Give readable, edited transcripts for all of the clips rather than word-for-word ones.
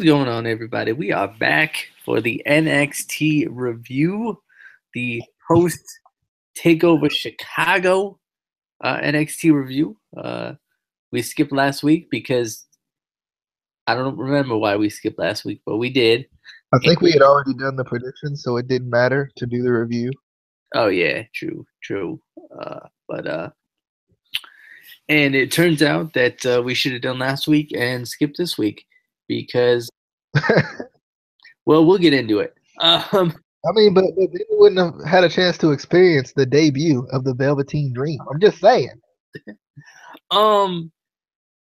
going on, everybody? We are back for the NXT review, the post Takeover Chicago NXT review. We skipped last week because I don't remember why we skipped last week, but we did. I think we had already done the predictions, so it didn't matter to do the review. Oh yeah, true. And it turns out that we should have done last week and skipped this week because, well, we'll get into it. I mean, but then we wouldn't have had a chance to experience the debut of the Velveteen Dream. I'm just saying. Got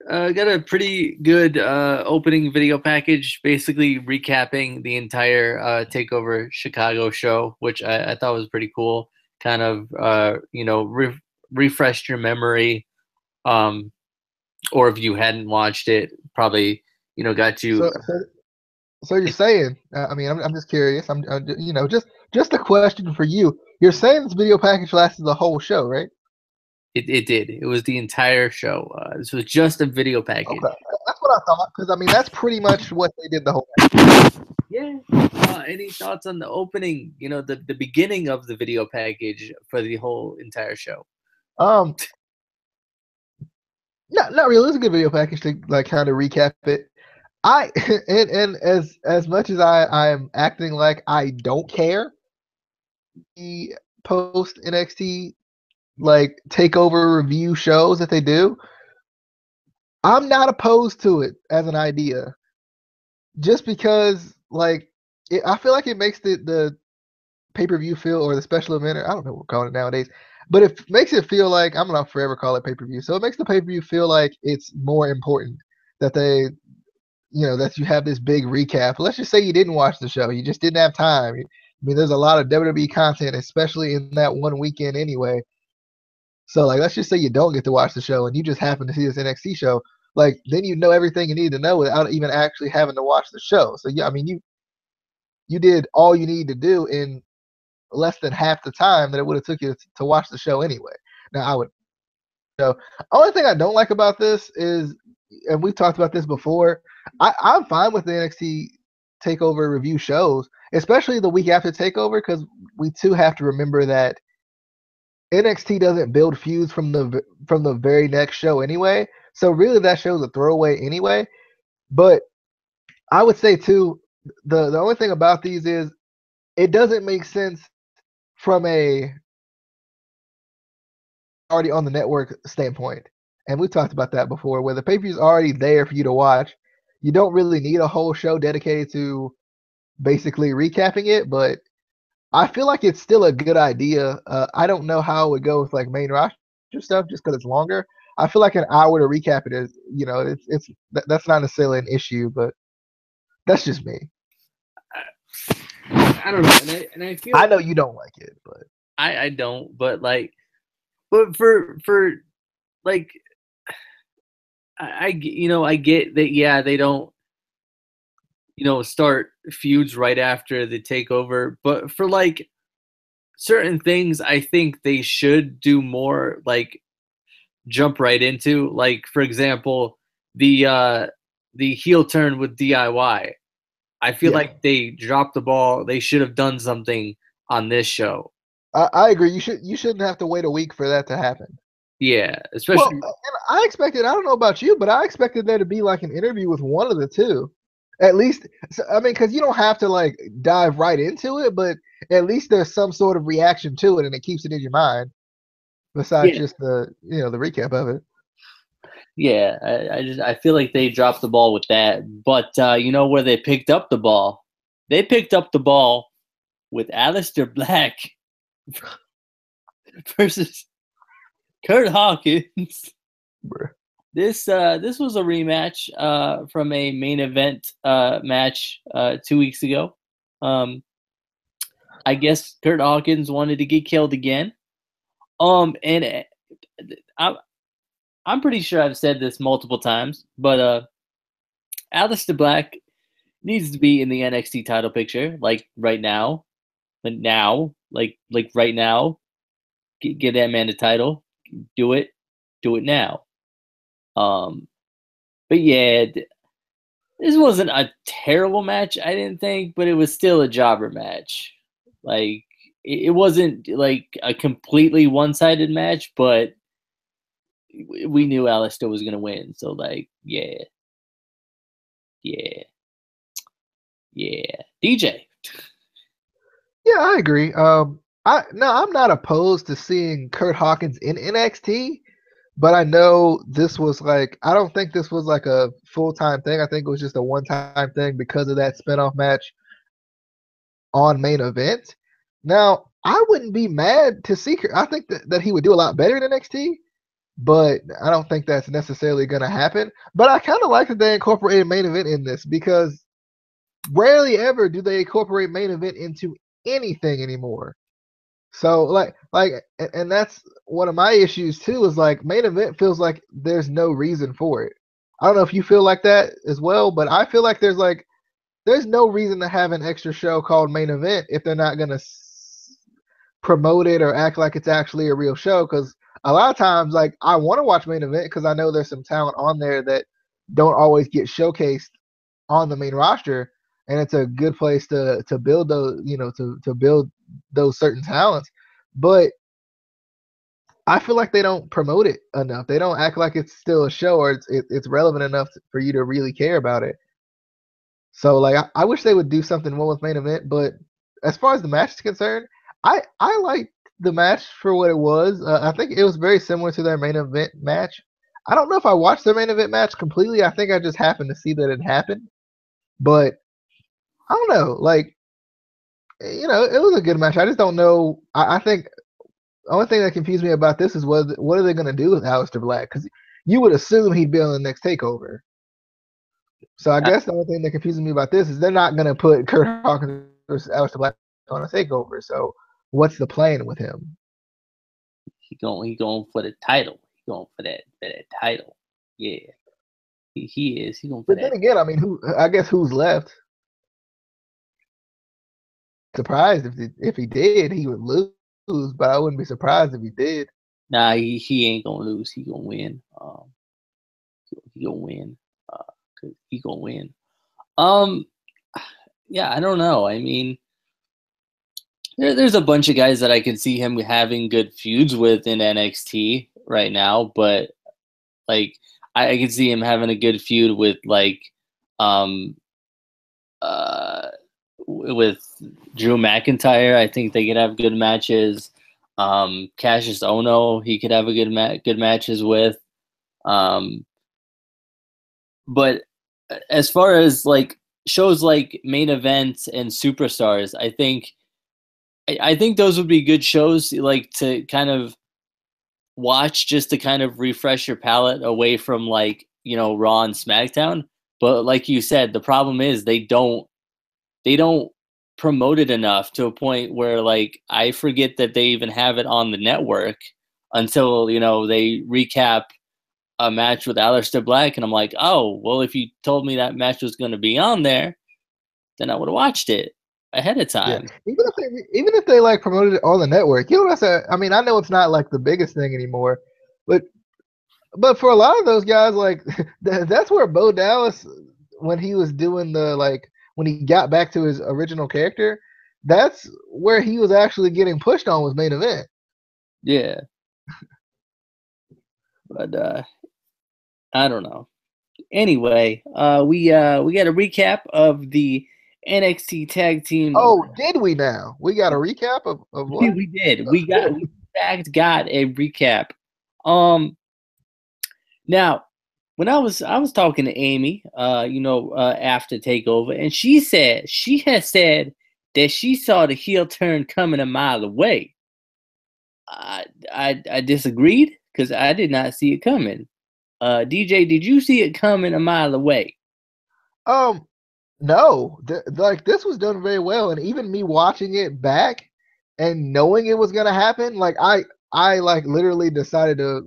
a pretty good opening video package, basically recapping the entire Takeover Chicago show, which I thought was pretty cool. Kind of, refreshed your memory, or if you hadn't watched it, probably got you. So you're saying? I mean, I'm just curious. I'm just a question for you. You're saying this video package lasted the whole show, right? It did. It was the entire show. This was just a video package. Okay, that's what I thought. Because I mean, that's pretty much what they did the whole time. Yeah. Any thoughts on the opening? The beginning of the video package for the whole entire show. Not really. It was a good video package to like kind of recap it. And as much as I am acting like I don't care, the post NXT like takeover review shows that they do, I'm not opposed to it as an idea. Just because like I feel like it makes the pay-per-view feel, or the special event, or I don't know what we're calling it nowadays, but it makes it feel like, I'm gonna forever call it pay-per-view. So it makes the pay-per-view feel like it's more important that they that you have this big recap. Let's just say you didn't watch the show, you just didn't have time. I mean, there's a lot of WWE content, especially in that one weekend anyway. So like, let's just say you don't get to watch the show and you just happen to see this NXT show. Like, then you know everything you need to know without even actually having to watch the show. So yeah, I mean, you did all you need to do in less than half the time that it would have took you to watch the show anyway. Now I would. So only thing I don't like about this is, and we've talked about this before, I'm fine with the NXT Takeover review shows, especially the week after Takeover, because we too have to remember that NXT doesn't build feuds from the very next show anyway. So really, that show's a throwaway anyway. But I would say too, the only thing about these is it doesn't make sense from a already on the network standpoint. And we talked about that before, where the pay-per-view is already there for you to watch. You don't really need a whole show dedicated to basically recapping it, but I feel like it's still a good idea. I don't know how it would go with like main roster stuff, just because it's longer. I feel like an hour to recap it is, that's not necessarily an issue, but that's just me. I don't know, and I feel I know you don't like it, but I don't, but for like, I get that. Yeah, they don't start feuds right after the takeover, but for like certain things, I think they should do more, like jump right into, like, for example, the heel turn with DIY. I feel like they dropped the ball. They should have done something on this show. I agree. You shouldn't have to wait a week for that to happen. Yeah, especially. Well, and I expected. I don't know about you, but I expected there to be like an interview with one of the two, at least. I mean, because you don't have to like dive right into it, but at least there's some sort of reaction to it, and it keeps it in your mind. Besides just the the recap of it. Yeah, I feel like they dropped the ball with that. But where they picked up the ball? They picked up the ball with Aleister Black versus Kurt Hawkins. This was a rematch from a main event match 2 weeks ago. I guess Kurt Hawkins wanted to get killed again. And I'm pretty sure I've said this multiple times, but Aleister Black needs to be in the NXT title picture, like right now. But now, like right now, get that man the title. Do it now. But yeah, This wasn't a terrible match, I didn't think, but it was still a jobber match. Like it wasn't like a completely one-sided match, but we knew Alistair was gonna win. So like, yeah, yeah, yeah. DJ. Yeah, I agree. I'm not opposed to seeing Kurt Hawkins in NXT, but I know this was like I don't think this was like a full-time thing. I think it was just a one-time thing because of that spinoff match on main event. Now, I wouldn't be mad to see. I think that he would do a lot better in NXT, but I don't think that's necessarily going to happen. But I kind of like that they incorporated main event in this because rarely ever do they incorporate main event into anything anymore. So and that's one of my issues too is like main event feels like there's no reason for it. I don't know if you feel like that as well, but I feel like there's no reason to have an extra show called main event if they're not gonna promote it or act like it's actually a real show. Because a lot of times, like I want to watch main event because I know there's some talent on there that don't always get showcased on the main roster, and it's a good place to build those, to build those certain talents. But I feel like they don't promote it enough. They don't act like it's still a show or it's relevant enough for you to really care about it. So like I wish they would do something more with main event, but as far as the match is concerned, I liked the match for what it was. I think it was very similar to their main event match. I don't know if I watched their main event match completely. I think I just happened to see that it happened, but I don't know. Like it was a good match. I just don't know. I think the only thing that confused me about this is what are they going to do with Aleister Black? Because you would assume he'd be on the next takeover. So I guess the only thing that confuses me about this is they're not going to put Kurt Hawkins versus Aleister Black on a takeover. So what's the plan with him? He going for the title. He going for that title. Yeah, he is. He going for But that. then again, I mean, I guess who's left? Surprised if he did, he would lose. But I wouldn't be surprised if he did. Nah, he ain't gonna lose. He gonna win. He gonna win. He gonna win. Yeah, I don't know. I mean, there's a bunch of guys that I can see him having good feuds with in NXT right now, but like I can see him having a good feud with like um with Drew McIntyre. I think they could have good matches. Cassius Ono, he could have a good matches with. But as far as like shows like main events and superstars, I think those would be good shows like to kind of watch just to kind of refresh your palate away from like Raw and SmackDown. But like you said, the problem is they don't promote it enough to a point where like I forget that they even have it on the network until they recap a match with Aleister Black, and I'm like, oh well, if you told me that match was going to be on there, then I would have watched it ahead of Yeah, time. even if they like promoted it on the network, that's I mean, I know it's not like the biggest thing anymore, but for a lot of those guys, like that's where Bo Dallas, when he was doing when he got back to his original character, that's where he was actually getting pushed on was main event. Yeah, but I don't know. Anyway, we got a recap of the NXT Tag Team. Oh, did we now? We got a recap of what? We did. We in fact got a recap. Now, when I was talking to Amy, after Takeover, and she had said that she saw the heel turn coming a mile away. I disagreed because I did not see it coming. DJ, did you see it coming a mile away? Um, no, like this was done very well, and even me watching it back and knowing it was gonna happen, like I like literally decided to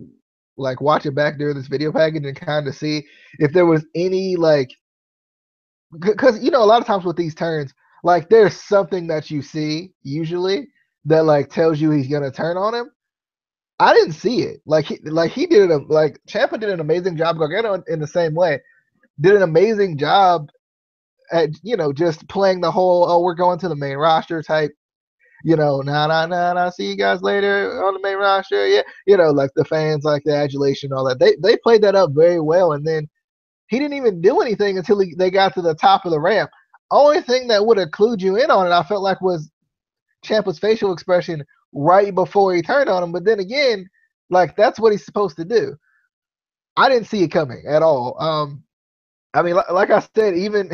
like watch it back during this video package and kind of see if there was any like because a lot of times with these turns, like there's something that you see usually that like tells you he's gonna turn on him. I didn't see it. Like he did it. Like Ciampa did an amazing job. Gargano in the same way. did an amazing job at just playing the whole we're going to the main roster type. Nah, see you guys later on the main roster. Yeah, like the fans like the adulation, all that. They played that up very well, and then he didn't even do anything until they got to the top of the ramp. Only thing that would have clued you in on it, I felt like, was Ciampa's facial expression right before he turned on him. But then again, like that's what he's supposed to do. I didn't see it coming at all. I mean, like I said, even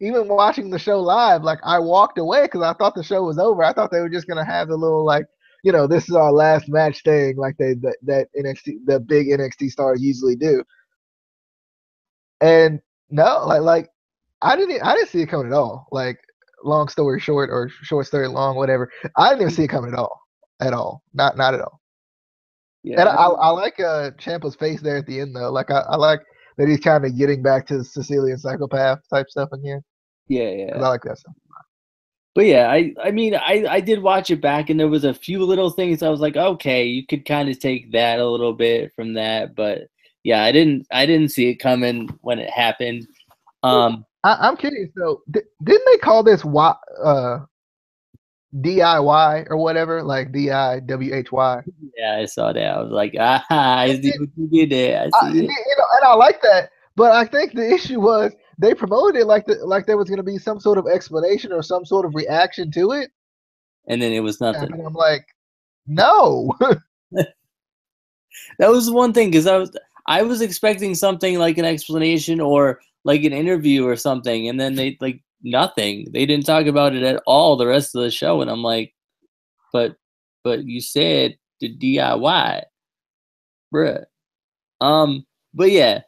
even watching the show live, like I walked away because I thought the show was over. I thought they were just gonna have the little like, this is our last match thing, like that NXT, the big NXT stars usually do. And no, like I didn't see it coming at all. Like long story short, or short story long, whatever. I didn't even see it coming at all, not at all. And Yeah, I like Ciampa's face there at the end though. Like I like that he's kind of getting back to Sicilian psychopath type stuff again yeah, because yeah. I like that stuff. But yeah, I mean, I did watch it back, and there was a few little things I was like, okay, you could kind of take that a little bit from that, but yeah, I didn't see it coming when it happened. Um, I'm curious though. Didn't they call this DIY or whatever, like DIWHY? yeah, I saw that. I was like, ah, I see what you did there. I see it. And I like that. But I think the issue was they promoted it like there was going to be some sort of explanation or some sort of reaction to it. And then it was nothing. And I'm like, no. That was one thing because I was expecting something like an explanation or like an interview or something, and then they like nothing. They didn't talk about it at all the rest of the show, and I'm like, but you said the DIY, bruh. But yeah,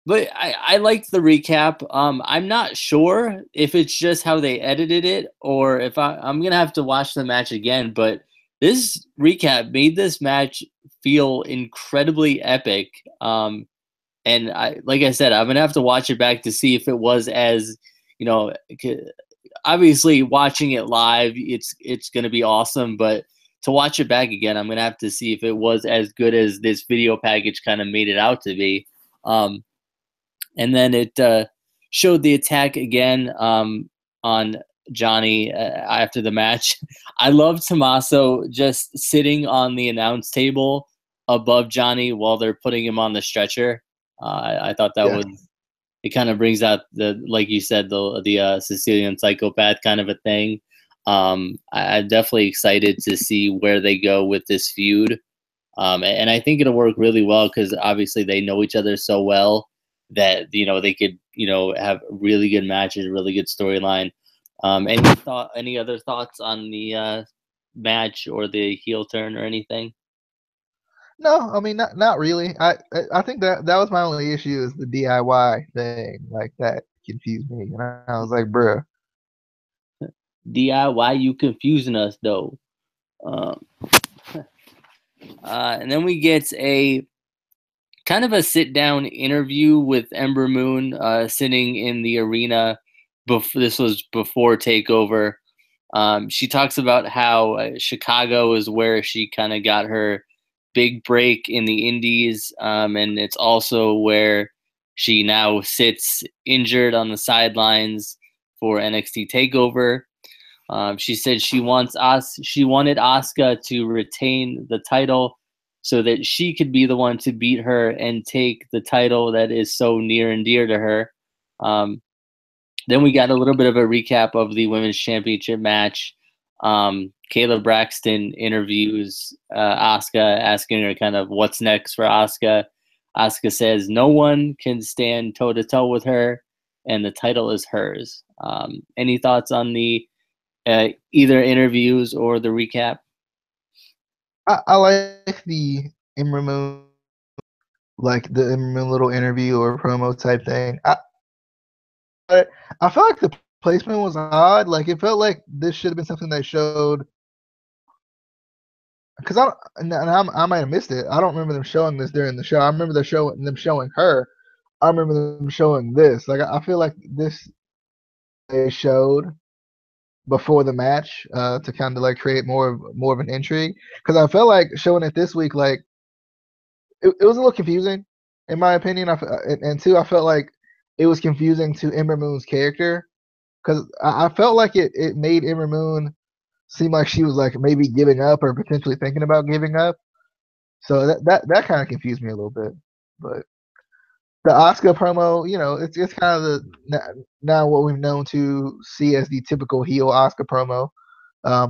but I liked the recap. I'm not sure if it's just how they edited it or if I'm gonna have to watch the match again. But this recap made this match feel incredibly epic. And like I said, I'm gonna have to watch it back to see if it was as you know. Obviously, watching it live, it's gonna be awesome. But to watch it back again, I'm gonna have to see if it was as good as this video package kind of made it out to be. Um, and then it showed the attack again on Johnny after the match. I love Tommaso just sitting on the announce table above Johnny while they're putting him on the stretcher. I thought that Yeah. was it. Kind of brings out the, like you said, the Sicilian psychopath kind of a thing. I'm definitely excited to see where they go with this feud. And I think it'll work really well because obviously they know each other so well that they could have really good matches, really good storyline. Any other thoughts on the match or the heel turn or anything? No, I mean not really. I think that was my only issue is the DIY thing. Like that confused me. And I was like, bruh. DIY, you confusing us though. Um, and then we get a kind of a sit down interview with Ember Moon sitting in the arena. This was before Takeover. She talks about how Chicago is where she kind of got her big break in the Indies, and it's also where she now sits injured on the sidelines for NXT Takeover. She said she wanted Asuka to retain the title so that she could be the one to beat her and take the title that is so near and dear to her. Then we got a little bit of a recap of the women's championship match. Kayla Braxton interviews Asuka, asking her kind of what's next for Asuka. Asuka says no one can stand toe to toe with her, and the title is hers. Any thoughts on the either interviews or the recap? I like the Ember Moon, like the Ember Moon little interview or promo type thing. I felt like the placement was odd. Like it felt like this should have been something they showed. Because I might have missed it. I don't remember them showing this during the show. I remember them showing her. I remember them showing this. Like I feel like this they showed before the match to kind of like create more of an intrigue. Because I felt like showing it this week, like it was a little confusing in my opinion. And two, I felt like it was confusing to Ember Moon's character because I felt like it made Ember Moon seem like she was like maybe giving up or potentially thinking about giving up. So that kind of confused me a little bit. But the Asuka promo, it's kind of now what we've known to see as the typical heel Asuka promo.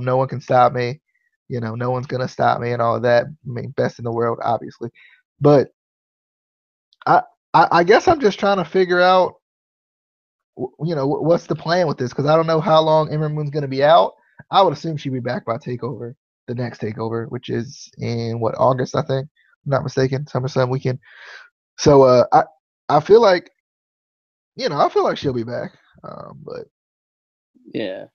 No one can stop me. No one's gonna stop me and all of that. I mean, best in the world, obviously. But I I guess I'm just trying to figure out, what's the plan with this because I don't know how long Ember Moon's gonna be out. I would assume she'd be back by Takeover, the next Takeover, which is in what August, I think. If I'm not mistaken, SummerSlam weekend. So I feel like she'll be back. But Yeah.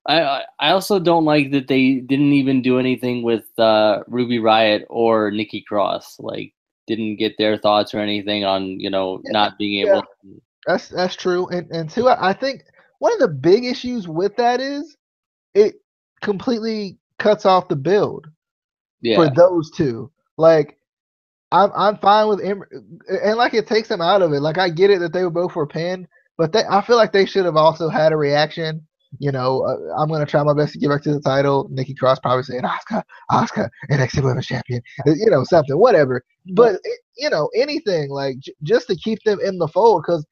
I also don't like that they didn't even do anything with Ruby Riott or Nikki Cross. Like, didn't get their thoughts or anything on not being yeah, able to. that's true. And two, I think one of the big issues with that is it completely cuts off the build for Yeah, those two. Like I'm fine with and like it takes them out of it. Like I get it that they were both were pinned, but I feel like they should have also had a reaction. I'm gonna try my best to get back to the title. Nikki Cross probably saying Oscar, NXT Women's Champion. Something, whatever. But anything like just to keep them in the fold because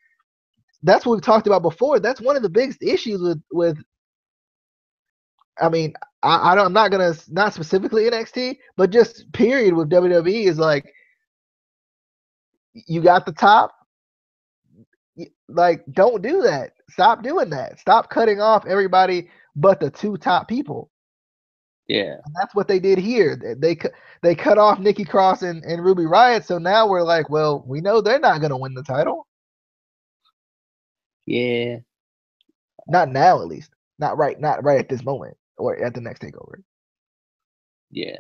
that's what we've talked about before. That's one of the biggest issues with. I mean, I'm not gonna not specifically NXT, but just period with WWE is like you got the top. Like, don't do that. Stop doing that. Stop cutting off everybody but the two top people. yeah, And that's what they did here. They cut off Nikki Cross and Ruby Riott. So now we're like, well, we know they're not gonna win the title. yeah, Not now, at least. Not right. Not right at this moment or at the next takeover. yeah.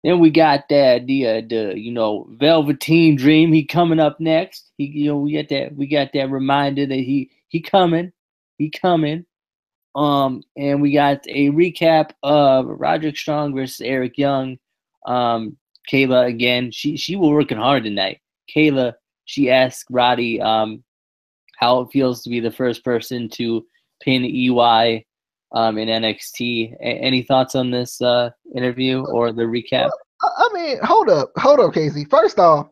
Then we got the Velveteen Dream. He coming up next. We got that reminder that he coming, he coming. And we got a recap of Roderick Strong versus Eric Young. Kayla again. She was working hard tonight. Kayla, she asked Roddy how it feels to be the first person to pin EY in NXT. Any thoughts on this interview or the recap? I mean, hold up, Casey. First off,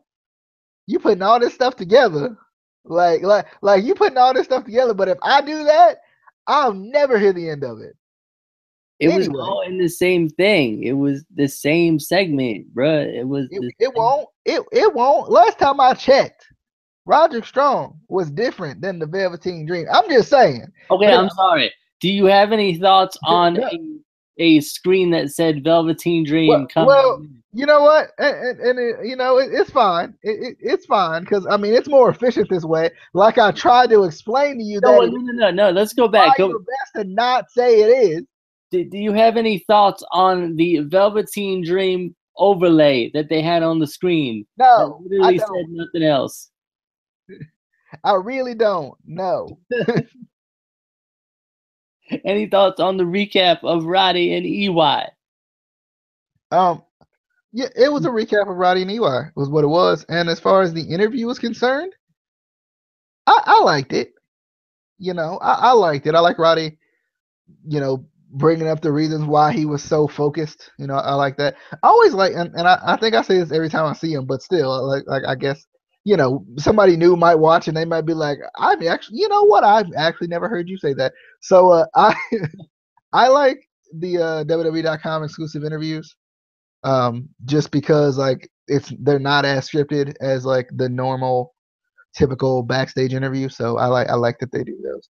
you putting all this stuff together, like you putting all this stuff together. But if I do that, I'll never hear the end of it. It was Anyway, all in the same thing. It was the same segment, bruh. It was it won't. It won't. Last time I checked, Roderick Strong was different than the Velveteen Dream. I'm just saying. Okay, But I'm sorry. Do you have any thoughts on no, a screen that said Velveteen Dream coming? well, you know what? And it's fine. It's fine because I mean it's more efficient this way. Like I tried to explain to you No, that no, no, no, no. Let's go back. try your best to not say it is. Do you have any thoughts on the Velveteen Dream overlay that they had on the screen that No, I literally don't. said nothing else? I really don't. No. Any thoughts on the recap of Roddy and EY? Yeah, it was a recap of Roddy and EY was what it was. And as far as the interview was concerned, I liked it. I liked it. I like Roddy, bringing up the reasons why he was so focused. I like that. I always like, and I think I say this every time I see him, but still, like I guess, somebody new might watch and they might be like, I've actually, you know what? I've actually never heard you say that. So I like the WWE.com exclusive interviews. Just because like they're not as scripted as like the normal typical backstage interview. So I like that they do those.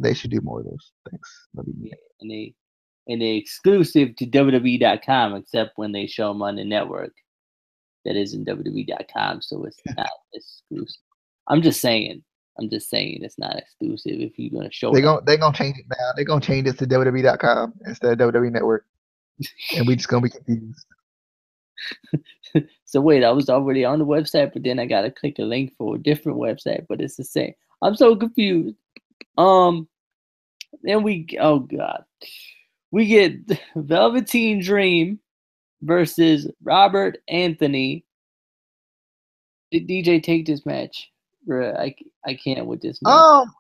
They should do more of those. Thanks. Yeah, and they exclusive to WWE.com, except when they show them on the network. That isn't WWE.com, so it's not exclusive. I'm just saying it's not exclusive if you're gonna show it. They gonna change it now. They're gonna change it to WWE.com instead of WWE Network, and we just gonna be confused. So wait, I was already on the website, but then I gotta click a link for a different website, but it's the same. I'm so confused. Then oh god, we get Velveteen Dream versus Robert Anthony. Did DJ take this match? Bruh, I can't with this man. Um,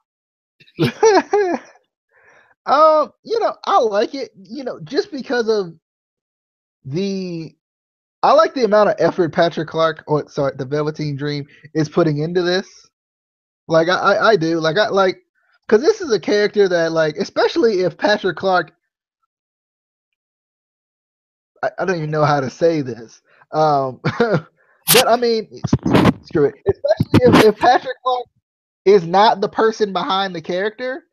I like it. Just because of the I like the amount of effort Patrick Clark, or sorry, the Velveteen Dream is putting into this. Like I do. Because this is a character that, like, especially if Patrick Clark, I don't even know how to say this. But I mean, screw it. Especially if Patrick Clark is not the person behind the character,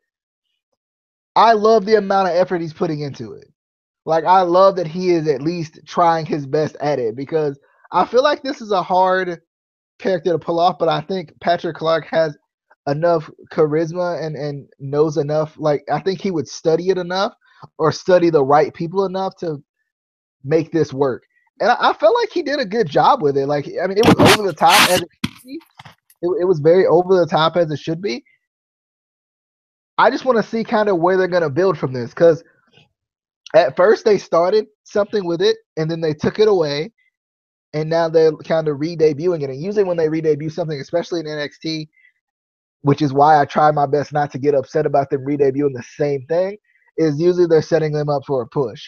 I love the amount of effort he's putting into it. Like, I love that he is at least trying his best at it, because I feel like this is a hard character to pull off, but I think Patrick Clark has enough charisma and knows enough. Like, I think he would study it enough, or study the right people enough to make this work. And I felt like he did a good job with it. Like, I mean, it was over the top as it should be. It was very over the top as it should be. I just want to see kind of where they're going to build from this, because at first they started something with it and then they took it away, and now they're kind of re-debuting it. And usually when they re-debut something, especially in NXT, which is why I try my best not to get upset about them re-debuting the same thing, is usually they're setting them up for a push.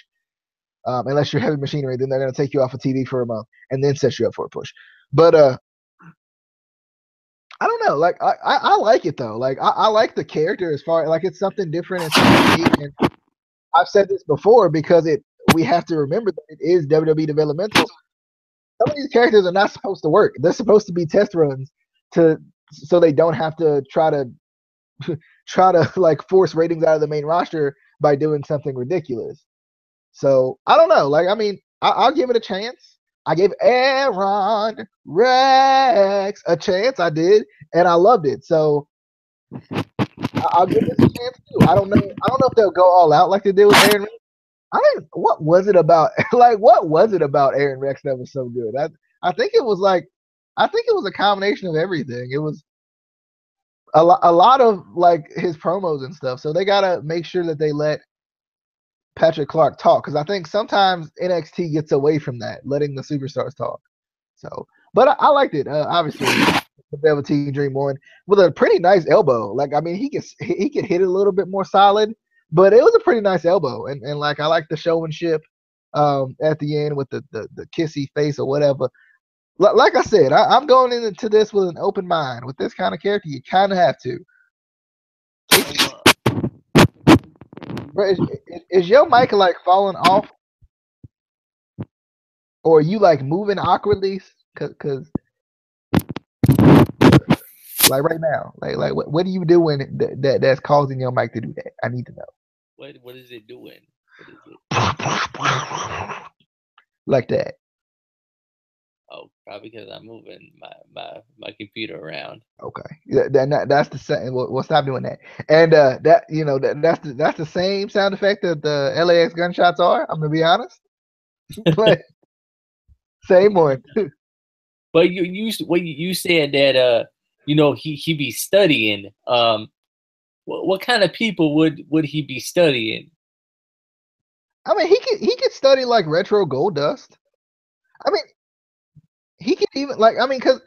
Unless you're heavy machinery, then they're going to take you off of TV for a month and then set you up for a push. But I don't know. Like, I like it though. Like, I like the character, as far like, it's something different and something unique. And I've said this before, because we have to remember that it is WWE developmental. Some of these characters are not supposed to work. They're supposed to be test runs so they don't have to try to like force ratings out of the main roster by doing something ridiculous. So I don't know. Like, I mean, I'll give it a chance. I gave Aaron Rex a chance. I did, and I loved it. So I'll give this a chance too. I don't know. I don't know if they'll go all out like they did with Aaron Rex. What was it about? Like, what was it about Aaron Rex that was so good? I think it was a combination of everything. It was a lot of, like, his promos and stuff. So they gotta make sure that they let Patrick Clark talk, because I think sometimes NXT gets away from that, letting the superstars talk. So, but I liked it. Obviously, the Velveteen Dream won with a pretty nice elbow. Like, I mean, he could hit it a little bit more solid, but it was a pretty nice elbow. And like, I like the showmanship at the end with the kissy face or whatever. Like I said, I'm going into this with an open mind. With this kind of character, you kind of have to. Bro, is your mic like falling off, or are you like moving awkwardly? Cause like right now, like what are you doing that's causing your mic to do that? I need to know. What is it doing? What is it? Like that. Oh, probably because I'm moving my computer around. Okay. That's the same. We'll stop doing that. And that's the same sound effect that the LAX gunshots are. I'm gonna be honest. But same one. But you said that he be studying. What kind of people would he be studying? I mean, he could study like retro gold dust. I mean, he could even, like, I mean, because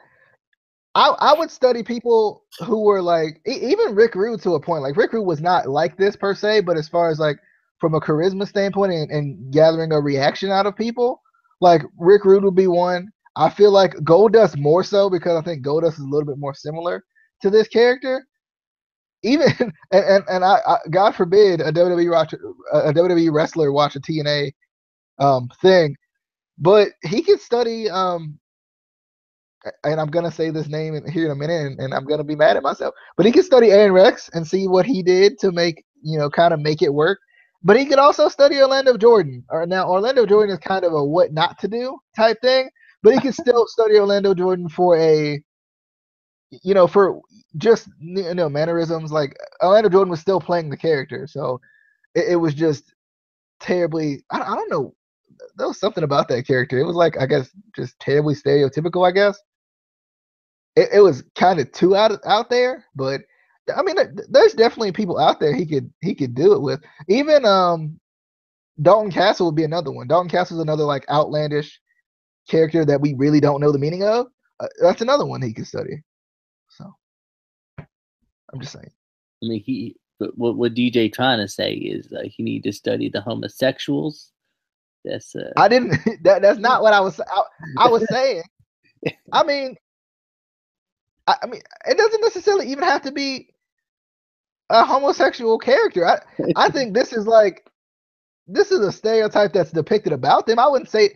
I would study people who were like, even Rick Rude to a point. Like, Rick Rude was not like this per se, but as far as like from a charisma standpoint and gathering a reaction out of people, like Rick Rude would be one. I feel like Goldust more so, because I think Goldust is a little bit more similar to this character. Even and I God forbid a WWE wrestler watch a TNA thing, but he could study and I'm gonna say this name here in a minute, and I'm gonna be mad at myself. But he could study Aaron Rex and see what he did to make, kind of make it work. But he could also study Orlando Jordan. Or now Orlando Jordan is kind of a what not to do type thing, but he could still study Orlando Jordan for for just mannerisms. Like, Orlando Jordan was still playing the character, so it was just terribly. I don't know. There was something about that character. It was like, I guess, just terribly stereotypical. I guess it was kind of too out there, but I mean, there's definitely people out there he could do it with. Even Dalton Castle would be another one. Dalton Castle is another like outlandish character that we really don't know the meaning of. That's another one he could study. So I'm just saying. I mean, but what DJ trying to say is he need to study the homosexuals. That's I didn't. That's not what I was. I was saying. I mean, I mean, it doesn't necessarily even have to be a homosexual character. I think this is a stereotype that's depicted about them. I wouldn't say.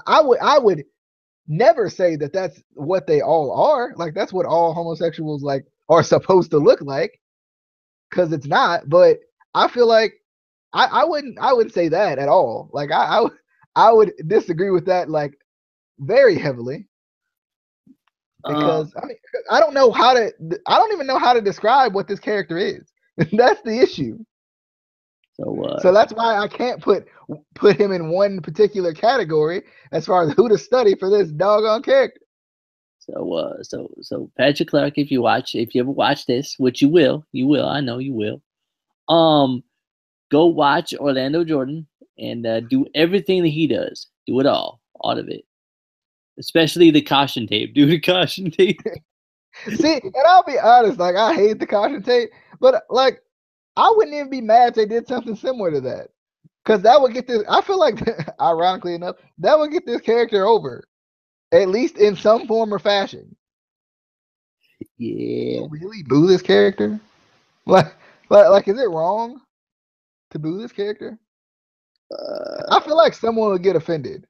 I would never say that that's what they all are. Like that's what all homosexuals like are supposed to look like, because it's not. But I feel like I wouldn't say that at all. Like I would disagree with that like very heavily, um. because I mean I don't know how to I don't even know how to describe what this character is. That's the issue. So that's why I can't put him in one particular category as far as who to study for this doggone character. So Patrick Clark, if you ever watch this, which you will, I know you will. Go watch Orlando Jordan and do everything that he does. Do it all of it, especially the caution tape. Do the caution tape. See, and I'll be honest, like I hate the caution tape, but like I wouldn't even be mad if they did something similar to that, because that would get this. I feel like, ironically enough, that would get this character over, at least in some form or fashion. Yeah. You really boo this character? Like, is it wrong to boo this character? I feel like someone would get offended.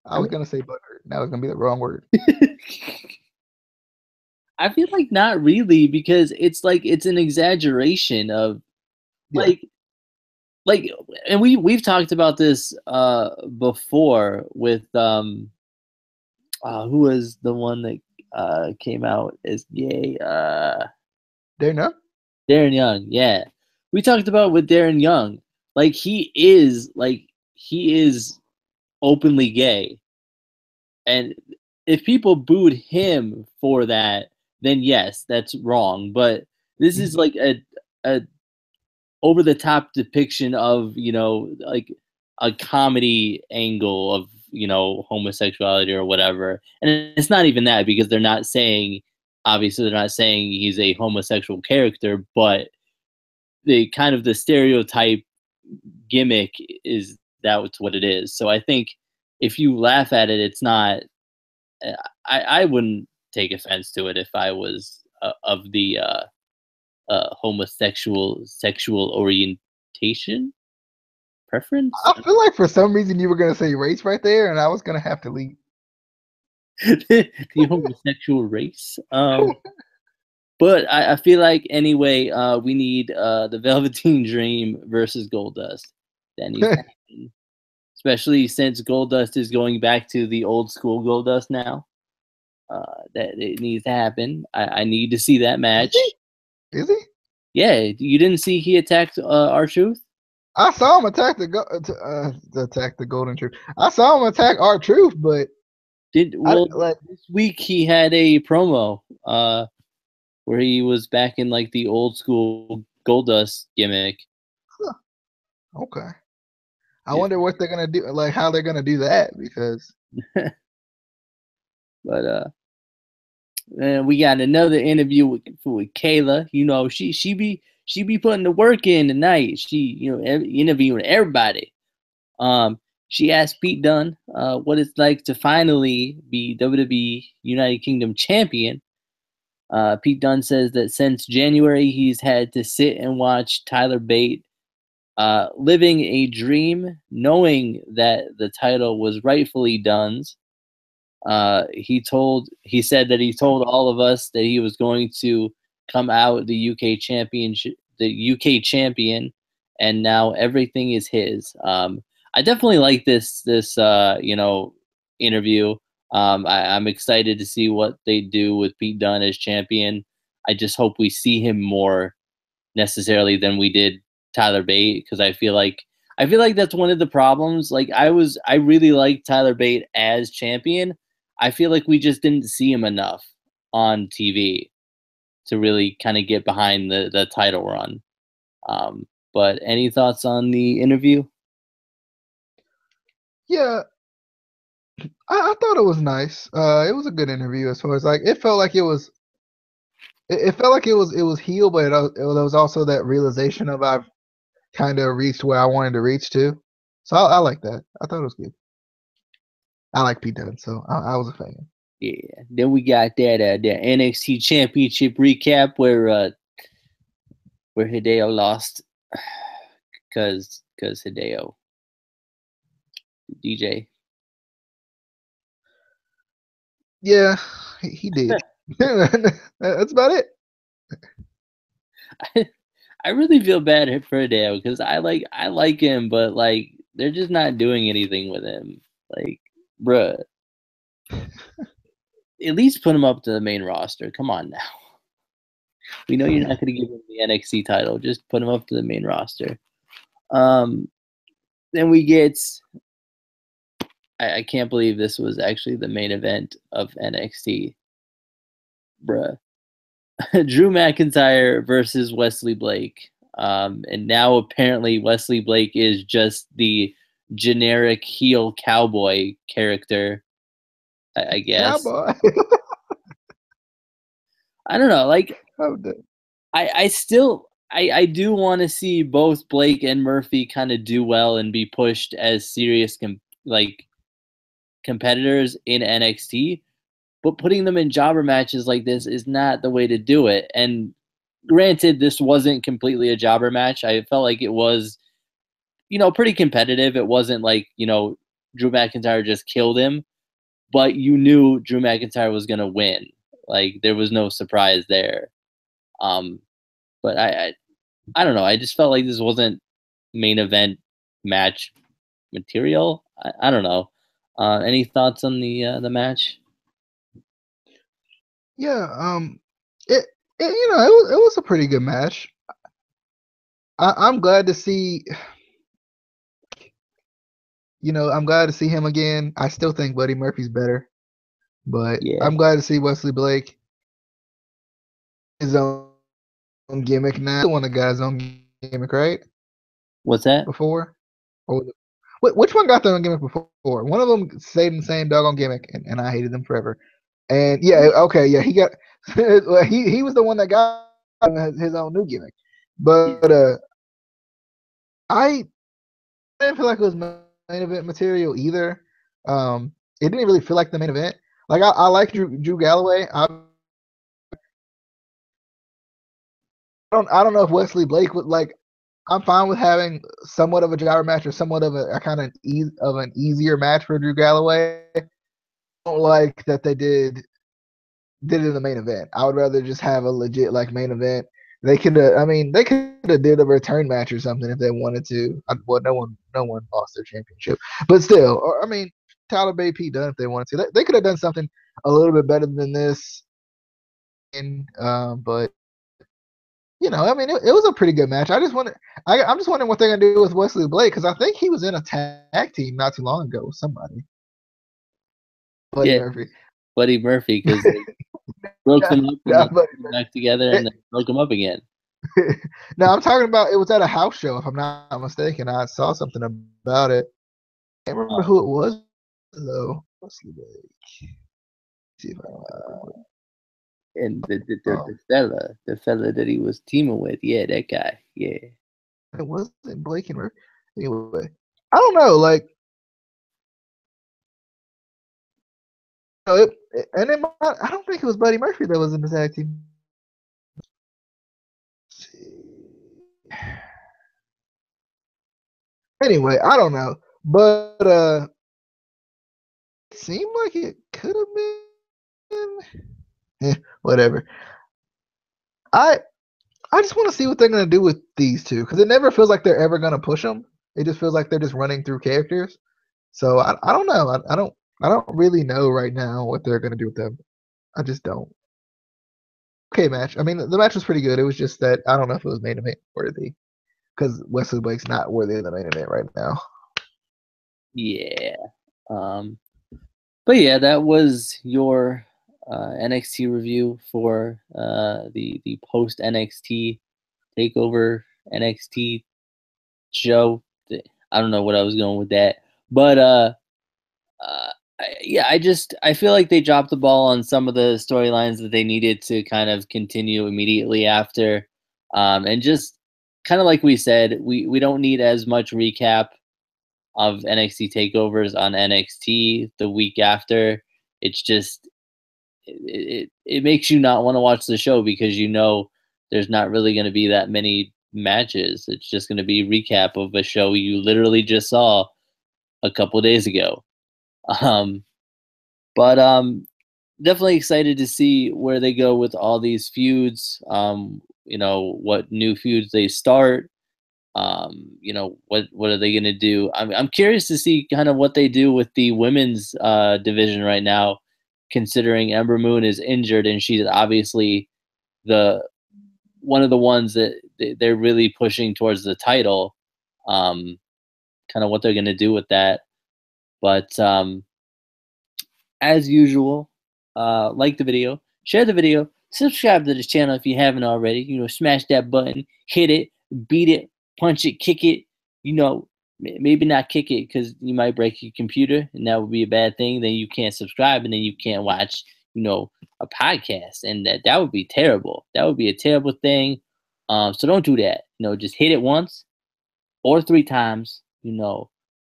I was gonna say butthurt. Now it's gonna be the wrong word. I feel like not really, because it's like it's an exaggeration of Yeah. like and we've talked about this before with who was the one that came out as gay? There no. Darren Young, yeah. We talked about with Darren Young. He is openly gay. And if people booed him for that, then yes, that's wrong. But this is like a over the top depiction of, like a comedy angle of, homosexuality or whatever. And it's not even that, because obviously they're not saying he's a homosexual character, but the stereotype gimmick is that's what it is. So I think if you laugh at it, it's not. I wouldn't take offense to it if I was of the homosexual sexual orientation preference. I feel like for some reason you were gonna say race right there, and I was gonna have to leave. The homosexual race. But I feel like anyway, we need the Velveteen Dream versus Goldust. That needs to happen. Especially since Goldust is going back to the old school Goldust now. That it needs to happen. I need to see that match. Is he? Yeah, you didn't see he attacked R-Truth? I saw him attack attack the Golden Truth. I saw him attack R-Truth, but this week he had a promo where he was back in like the old school Goldust gimmick. Huh. Okay. I wonder what they're gonna do, like how they're gonna do that, because. But we got another interview with Kayla. She be putting the work in tonight. She interviewing everybody. She asked Pete Dunne what it's like to finally be WWE United Kingdom champion. Pete Dunne says that since January he's had to sit and watch Tyler Bate living a dream, knowing that the title was rightfully Dunne's. He said that he told all of us that he was going to come out the UK champion, and now everything is his. I definitely like this interview. I'm excited to see what they do with Pete Dunne as champion. I just hope we see him more necessarily than we did Tyler Bate, because I feel like that's one of the problems. Like I really liked Tyler Bate as champion. I feel like we just didn't see him enough on TV to really kind of get behind the title run. But any thoughts on the interview? Yeah, I thought it was nice. It was a good interview as far as like it felt like it was it felt like it was heel, but there was also that realization of I've kind of reached where I wanted to reach to. So I like that. I thought it was good. I like Pete Dunne, so I was a fan. Yeah. Then we got that NXT Championship recap where Hideo lost because Hideo DJ. Yeah, he did. That's about it. I really feel bad for Hideo because I like him, but like they're just not doing anything with him. Like, bruh, at least put him up to the main roster. Come on now. We know you're not going to give him the NXT title. Just put him up to the main roster. Then we get. I can't believe this was actually the main event of NXT. Bruh. Drew McIntyre versus Wesley Blake. And now apparently Wesley Blake is just the generic heel cowboy character, I guess. Cowboy. I don't know. Like, Oh, dude. I do want to see both Blake and Murphy kind of do well and be pushed as serious competitors in NXT. But putting them in jobber matches like this is not the way to do it. And granted, this wasn't completely a jobber match. I felt like it was, pretty competitive. It wasn't like, Drew McIntyre just killed him, but you knew Drew McIntyre was going to win. Like, there was no surprise there. But I don't know. I just felt like this wasn't main event match material. I don't know. Any thoughts on the match? Yeah, it was a pretty good match. I'm glad to see. I'm glad to see him again. I still think Buddy Murphy's better, but Yeah. I'm glad to see Wesley Blake his own gimmick now. The one that got his own gimmick, right? What's that? Before, or which one got their own gimmick before? One of them stayed in the same doggone gimmick, and I hated them forever. And yeah, okay, yeah, he got well, he was the one that got his own new gimmick, but I didn't feel like it was main event material either. It didn't really feel like the main event. Like I like Drew Galloway. I don't know if Wesley Blake would like. I'm fine with having somewhat of a jobber match or somewhat of a kind of an easier match for Drew Galloway. I don't like that they did it in the main event. I would rather just have a legit like main event. They could have. I mean, they could have did a return match or something if they wanted to. Well, no one lost their championship, but still, or I mean, Tyler Bay, Pete Dunne if they wanted to. They could have done something a little bit better than this. But I mean, it was a pretty good match. I'm just wondering what they're gonna do with Wesley Blake because I think he was in a tag team not too long ago with somebody. Buddy Murphy. Buddy Murphy, because they broke them up and then Buddy put them back together and then broke them up again. No, I'm talking about it was at a house show, if I'm not mistaken. I saw something about it. I can't remember who it was though. Wesley Blake. See if I And the fella that he was teaming with, yeah, that guy, yeah. It wasn't Blake and Murphy. Anyway, I don't know. Like, I don't think it was Buddy Murphy that was in the tag team. Let's see. Anyway, I don't know, but it seemed like it could have been. Whatever. I just want to see what they're gonna do with these two because it never feels like they're ever gonna push them. It just feels like they're just running through characters. So I don't know. I don't really know right now what they're gonna do with them. I just don't. Okay, match. I mean, the match was pretty good. It was just that I don't know if it was main event worthy because Wesley Blake's not worthy of the main event right now. Yeah. But yeah, that was your NXT review for the post NXT takeover NXT show. I don't know what I was going with that, but I feel like they dropped the ball on some of the storylines that they needed to kind of continue immediately after, and just kind of like we said, we don't need as much recap of NXT takeovers on NXT the week after. It's just it makes you not want to watch the show because you know there's not really going to be that many matches. It's just going to be recap of a show you literally just saw a couple days ago. Um, but definitely excited to see where they go with all these feuds. You know, what new feuds they start. You know, what are they going to do? I'm curious to see kind of what they do with the women's division right now, considering Ember Moon is injured and she's obviously the one of the ones that they're really pushing towards the title. Kind of what they're going to do with that. But as usual, like the video, share the video, subscribe to this channel if you haven't already. You know, smash that button, hit it, beat it, punch it, kick it. You know, maybe not kick it because you might break your computer, and that would be a bad thing. Then you can't subscribe, and then you can't watch, you know, a podcast, and that would be terrible. That would be a terrible thing. So don't do that. You know, just hit it once or 3 times. You know,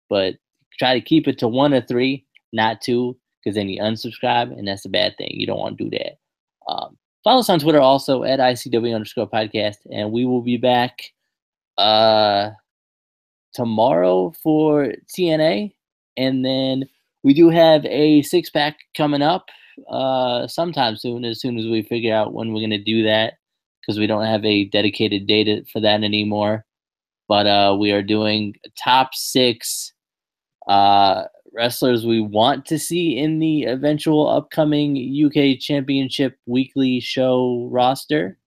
but try to keep it to 1 or 3, not 2, because then you unsubscribe, and that's a bad thing. You don't want to do that. Follow us on Twitter also at ICW_podcast, and we will be back tomorrow for TNA, and then we do have a 6-pack coming up sometime soon as we figure out when we're going to do that, because we don't have a dedicated date for that anymore. But we are doing top 6 wrestlers we want to see in the eventual upcoming UK Championship weekly show roster.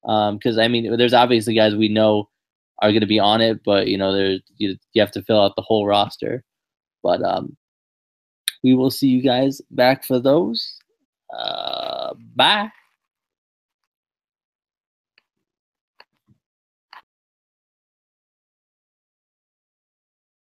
Because I mean, there's obviously guys we know are going to be on it, but you know, you have to fill out the whole roster. But we will see you guys back for those. Bye.